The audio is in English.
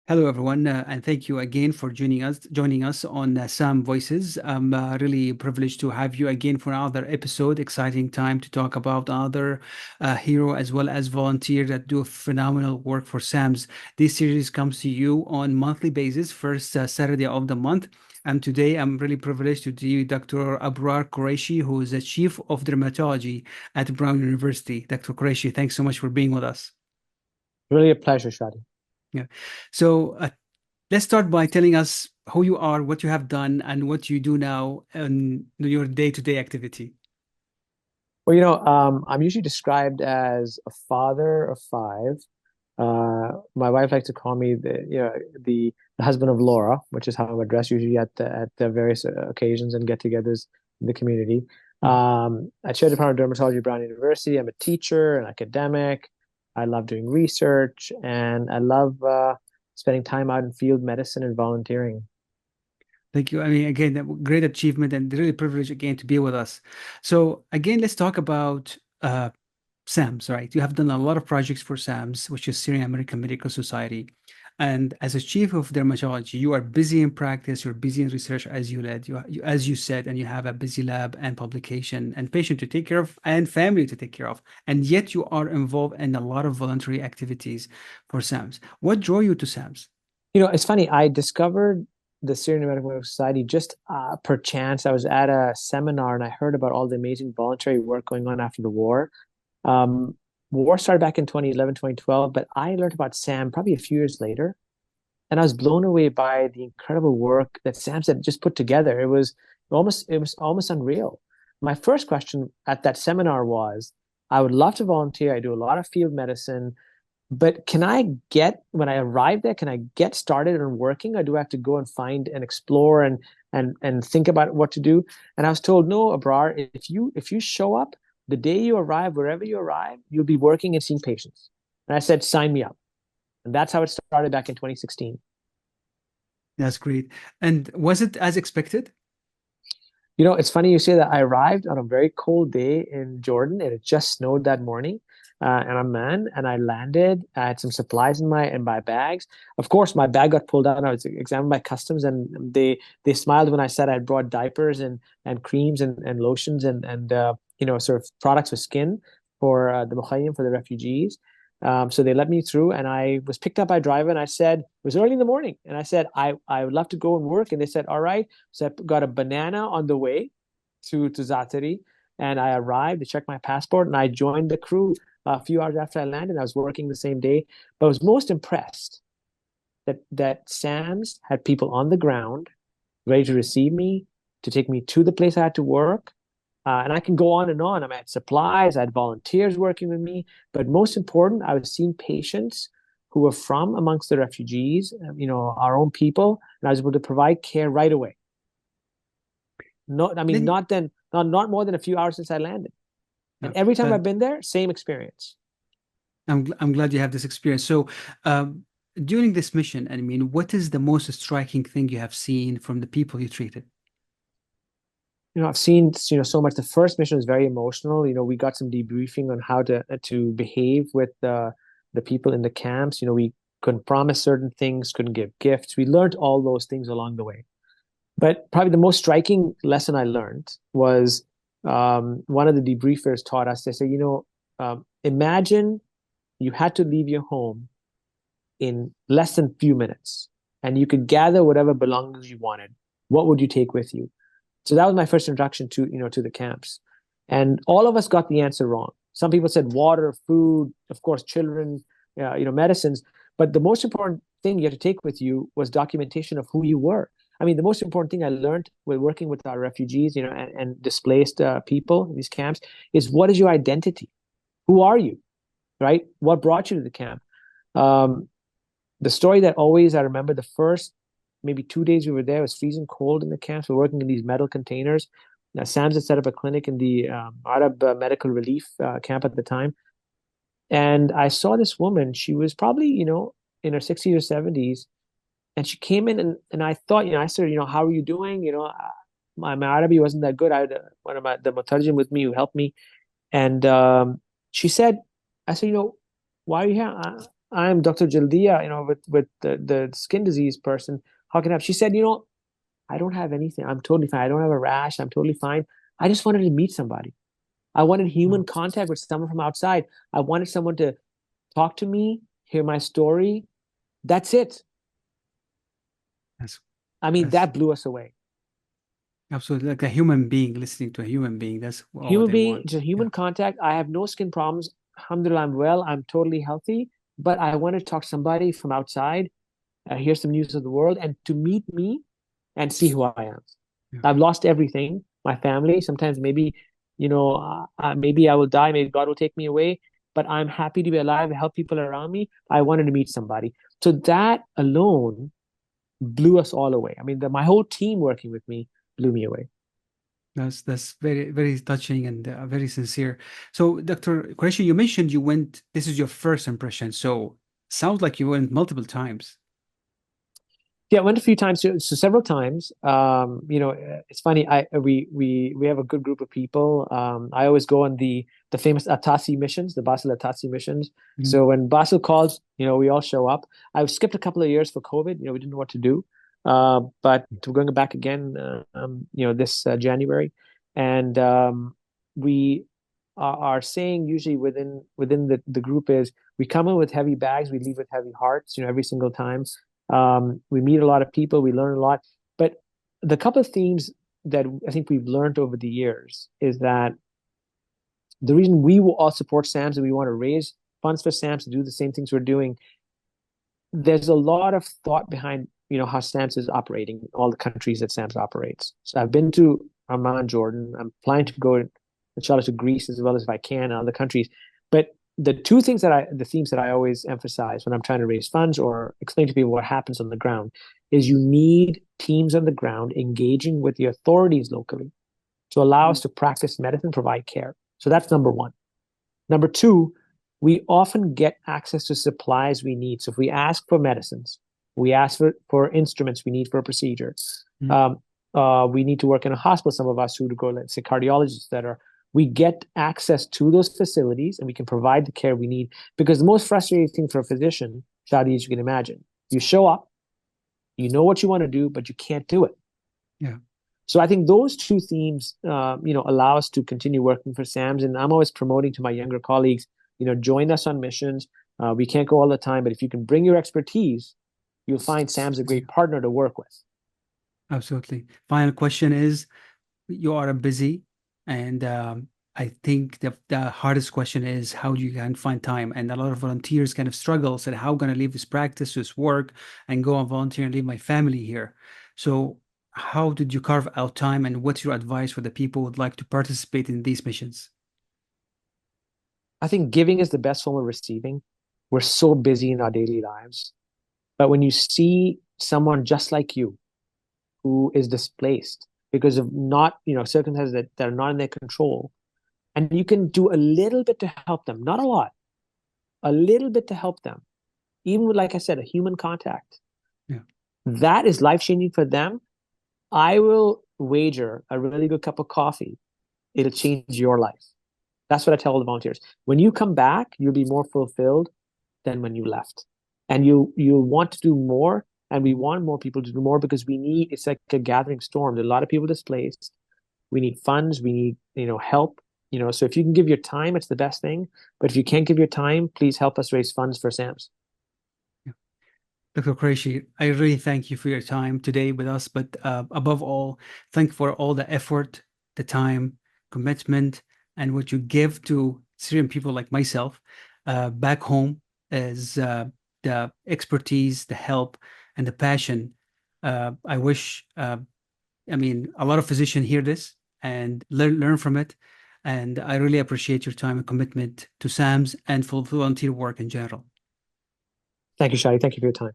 Hello, everyone, and thank you again for joining us on Sam Voices. I'm really privileged to have you again for another episode. Exciting time to talk about another hero as well as volunteer that do phenomenal work for SAMS. This series comes to you on monthly basis, first Saturday of the month. And today I'm really privileged to do Dr. Abrar Qureshi, who is the Chief of Dermatology at Brown University. Dr. Qureshi, thanks so much for being with us. Really a pleasure, Shadi. Yeah. So let's start by telling us who you are, what you have done, and what you do now in your day-to-day activity. Well, I'm usually described as a father of five. My wife likes to call me the husband of Laura, which is how I'm addressed usually at the various occasions and get-togethers in the community. Mhm. I chair the Department of Dermatology at Brown University. I'm a teacher, an academic. I love doing research, and I love spending time out in field medicine and volunteering. Thank you. I mean, again, great achievement and really privileged again to be with us. So again, let's talk about SAMS, right? You have done a lot of projects for SAMS, which is Syrian American Medical Society. And as a chief of dermatology, you are busy in practice, you're busy in research as you led, as you said, and you have a busy lab and publication and patient to take care of and family to take care of. And yet you are involved in a lot of voluntary activities for SAMS. What drew you to SAMS? It's funny. I discovered the Syrian Medical Society just per chance. I was at a seminar and I heard about all the amazing voluntary work going on after the war. Um, War started back in 2011, 2012, but I learned about SAM probably a few years later. And I was blown away by the incredible work that SAMS had just put together. It was almost unreal. My first question at that seminar was, I would love to volunteer. I do a lot of field medicine. But when I arrive there, can I get started on working, or do I have to go and find and explore and think about what to do? And I was told, no, Abrar, if you show up the day you arrive, wherever you arrive, you'll be working and seeing patients. And I said, sign me up. And that's how it started back in 2016. That's great. And was it as expected? It's funny you say that. I arrived on a very cold day in Jordan, and it just snowed that morning. And I'm man, and I landed. I had some supplies in my bags. Of course, my bag got pulled out. I was examined by customs, and they smiled when I said I brought diapers and creams and lotions and sort of products for skin for the Mukhayyim, for the refugees. So they let me through, and I was picked up by a driver, and I said, it was early in the morning, and I said, I would love to go and work. And they said, all right. So I got a banana on the way to Zatari, and I arrived. They checked my passport, and I joined the crew a few hours after I landed. I was working the same day, but I was most impressed that SAMS had people on the ground ready to receive me, to take me to the place I had to work. And I can go on and on. I had supplies, I had volunteers working with me, but most important, I was seeing patients who were from amongst the refugees, our own people, and I was able to provide care right away. No, I mean, Then not more than a few hours since I landed. And uh, every time uh, I've been there, same experience. I'm glad you have this experience. So, during this mission, I mean, what is the most striking thing you have seen from the people you treated? I've seen, so much. The first mission was very emotional. We got some debriefing on how to behave with the people in the camps. We couldn't promise certain things, couldn't give gifts. We learned all those things along the way. But probably the most striking lesson I learned was one of the debriefers taught us. They said, imagine you had to leave your home in less than a few minutes, and you could gather whatever belongings you wanted. What would you take with you? So that was my first introduction to the camps. And all of us got the answer wrong. Some people said water, food, of course, children, medicines. But the most important thing you had to take with you was documentation of who you were. I mean, the most important thing I learned with working with our refugees, and displaced people in these camps is, what is your identity? Who are you? Right? What brought you to the camp? Um, the story that always I remember, the first maybe 2 days we were there, it was freezing cold in the camps. We're working in these metal containers. Now, SAMS had set up a clinic in the Arab Medical Relief camp at the time. And I saw this woman. She was probably, in her 60s or 70s. And she came in, and I thought, I said, how are you doing? My Arabic wasn't that good. I had one of the mutarjim with me who helped me. And she said, I said, why are you here? I'm Dr. Jaldia, with the skin disease person. How can I help? She said, I don't have anything. I'm totally fine. I don't have a rash. I'm totally fine. I just wanted to meet somebody. I wanted human Oh, contact with someone from outside. I wanted someone to talk to me, hear my story. That's it. that's I mean, that's that blew us away. absolutely like a human being listening to a human being. That's all Human they being, want. just Yeah. human contact. I have no skin problems. Alhamdulillah, I'm well. I'm totally healthy. But I want to talk to somebody from outside, hear some news of the world, and to meet me and see who I am. Yeah. I've lost everything, my family. Sometimes maybe, maybe I will die. Maybe God will take me away. But I'm happy to be alive, help people around me. I wanted to meet somebody. So that alone blew us all away. I mean, my whole team working with me blew me away. That's very very touching and very sincere. So, Dr. Qureshi, you mentioned you went. This is your first impression. So, sounds like you went multiple times. Yeah, I went a few times, so several times. It's funny. We have a good group of people. I always go on the famous Atasi missions, the Basel Atasi missions. Mhm. So when Basel calls, we all show up. I've skipped a couple of years for COVID. We didn't know what to do. But we're going back again. This January, and we are saying usually within the group is we come in with heavy bags, we leave with heavy hearts. Every single time. We meet a lot of people, we learn a lot. But the couple of themes that I think we've learned over the years is that the reason we will all support SAMS and we want to raise funds for SAMS to do the same things we're doing, there's a lot of thought behind how SAMS is operating in all the countries that SAMS operates. So I've been to Amman, Jordan. I'm planning to go inshallah to Greece as well as if I can and other countries. But the themes that I always emphasize when I'm trying to raise funds or explain to people what happens on the ground is you need teams on the ground engaging with the authorities locally to allow us to practice medicine, provide care. So that's number one. Number two, we often get access to supplies we need. So if we ask for medicines, we ask for instruments we need for a procedure. Mhm. Um, we need to work in a hospital. Some of us who go, let's say, cardiologists that are, we get access to those facilities and we can provide the care we need. Because the most frustrating thing for a physician, Shadi, as you can imagine, you show up, you know what you want to do, but you can't do it. Yeah. So I think those two themes, allow us to continue working for SAMS. And I'm always promoting to my younger colleagues, join us on missions. We can't go all the time, but if you can bring your expertise, you'll find SAMS a Yeah. great partner to work with. Absolutely. Final question is, you are busy, and I think the hardest question is how you can find time. And a lot of volunteers kind of struggle, said, how can I leave this practice, this work, and go and volunteer and leave my family here? So how did you carve out time, and what's your advice for the people who would like to participate in these missions? I think giving is the best form of receiving. We're so busy in our daily lives. But when you see someone just like you who is displaced because of not, circumstances that are not in their control, and you can do a little bit to help them, not a lot, a little bit to help them, even with, like I said, a human contact, Yeah, that is life changing for them. I will wager a really good cup of coffee, it'll change your life. That's what I tell all the volunteers. When you come back, you'll be more fulfilled than when you left. And you'll want to do more. And we want more people to do more because it's like a gathering storm. There's a lot of people displaced. We need funds, we need, help. So if you can give your time, it's the best thing. But if you can't give your time, please help us raise funds for SAMS. yeah. Dr. Qureshi, I really thank you for your time today with us, but above all, thank you for all the effort, the time, commitment, and what you give to Syrian people like myself back home as the expertise, the help, and the passion. I wish, I mean, a lot of physicians hear this and learn from it. And I really appreciate your time and commitment to SAMS and for volunteer work in general. Thank you, Shadi. Thank you for your time.